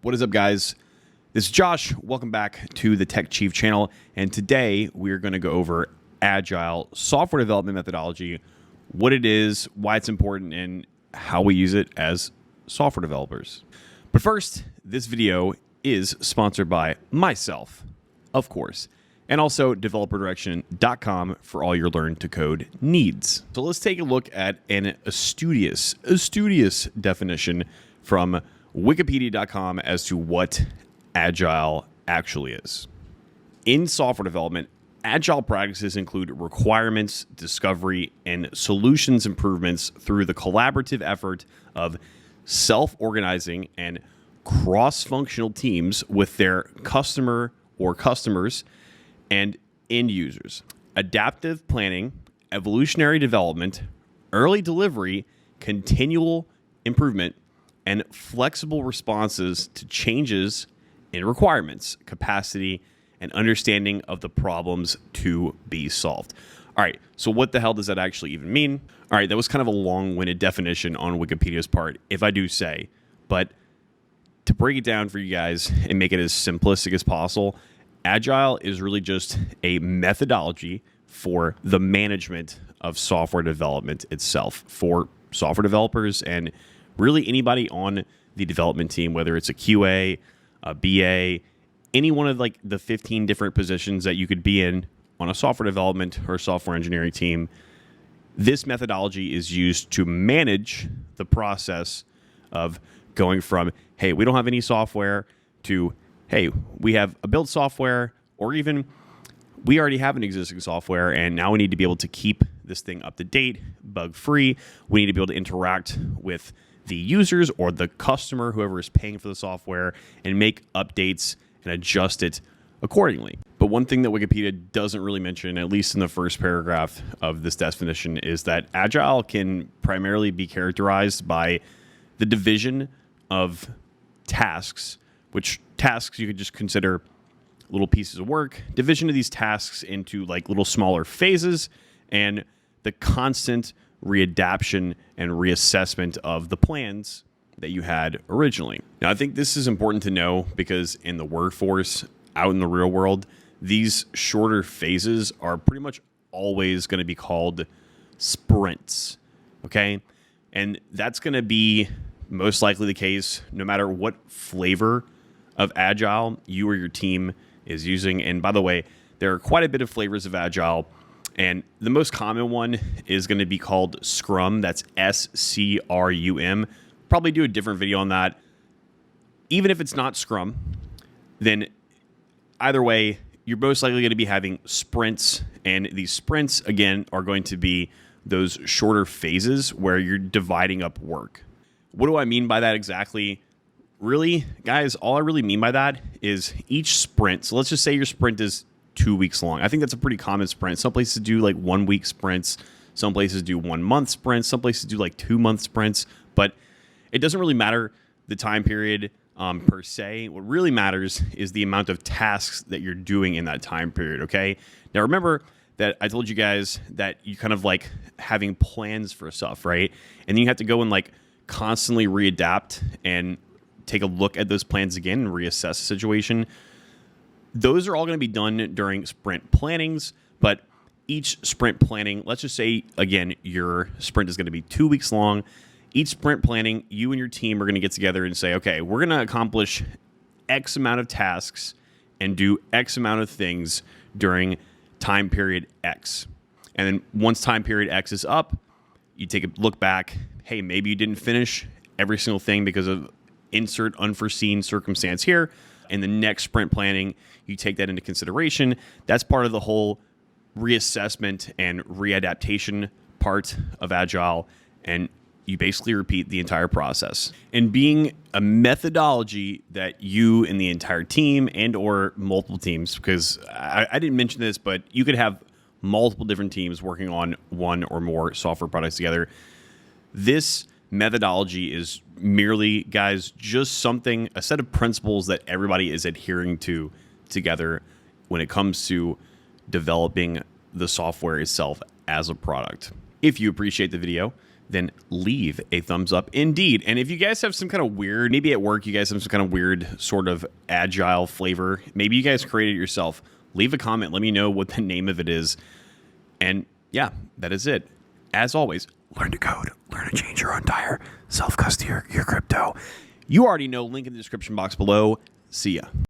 What is up, guys? This is Josh. Welcome back to the Tech Chief channel. And today we're going to go over Agile software development methodology, what it is, why it's important, and how we use it as software developers. But first, this video is sponsored by myself, of course, and also developerdirection.com for all your learn to code needs. So let's take a look at a studious definition from wikipedia.com as to what Agile actually is. In software development, Agile practices include requirements, discovery, and solutions improvements through the collaborative effort of self-organizing and cross-functional teams with their customer or customers and end users. Adaptive planning, evolutionary development, early delivery, continual improvement, and flexible responses to changes in requirements, capacity, and understanding of the problems to be solved. All right, so what the hell does that actually even mean? All right, that was kind of a long-winded definition on Wikipedia's part, if I do say. But to break it down for you guys and make it as simplistic as possible, Agile is really just a methodology for the management of software development itself for software developers and really anybody on the development team, whether it's a QA, a BA, any one of like the 15 different positions that you could be in on a software development or software engineering team. This methodology is used to manage the process of going from, hey, we don't have any software, to, hey, we have a built software, or even we already have an existing software and now we need to be able to keep this thing up to date, bug free. We need to be able to interact with the users or the customer, whoever is paying for the software, and make updates and adjust it accordingly. But one thing that Wikipedia doesn't really mention, at least in the first paragraph of this definition, is that Agile can primarily be characterized by the division of tasks, which tasks you could just consider little pieces of work, division of these tasks into like little smaller phases, and the constant readaptation and reassessment of the plans that you had originally. Now, I think this is important to know because in the workforce, out in the real world, these shorter phases are pretty much always going to be called sprints, okay? And that's going to be most likely the case no matter what flavor of Agile you or your team is using. And by the way, there are quite a bit of flavors of Agile, and the most common one is going to be called Scrum. That's SCRUM. Probably do a different video on that. Even if it's not Scrum, then either way, you're most likely going to be having sprints. And these sprints, again, are going to be those shorter phases where you're dividing up work. What do I mean by that exactly? Really, guys, all I really mean by that is each sprint. So let's just say your sprint is 2 weeks long. I think that's a pretty common sprint. Some places do like 1 week sprints. Some places do 1 month sprints. Some places do like 2 month sprints. But it doesn't really matter the time period per se. What really matters is the amount of tasks that you're doing in that time period, okay? Now, remember that I told you guys that you kind of like having plans for stuff, right? And then you have to go and like constantly readapt and take a look at those plans again and reassess the situation. Those are all going to be done during sprint plannings, but each sprint planning, let's just say, again, your sprint is going to be 2 weeks long. Each sprint planning, you and your team are going to get together and say, okay, we're going to accomplish X amount of tasks and do X amount of things during time period X. And then once time period X is up, you take a look back. Hey, maybe you didn't finish every single thing because of insert unforeseen circumstance here. In the next sprint planning, you take that into consideration. That's part of the whole reassessment and readaptation part of Agile. And you basically repeat the entire process. And being a methodology that you and the entire team and or multiple teams, because I didn't mention this, but you could have multiple different teams working on one or more software products together. This methodology is merely, guys, just something, a set of principles that everybody is adhering to together when it comes to developing the software itself as a product. If you appreciate the video, then leave a thumbs up indeed. And if you guys have some kind of weird, maybe at work you guys have some kind of weird sort of agile flavor, maybe you guys created it yourself, leave a comment. Let me know what the name of it is. And yeah, that is it. As always, learn to code, learn to change your own tire, self-custody your crypto. You already know, link in the description box below. See ya.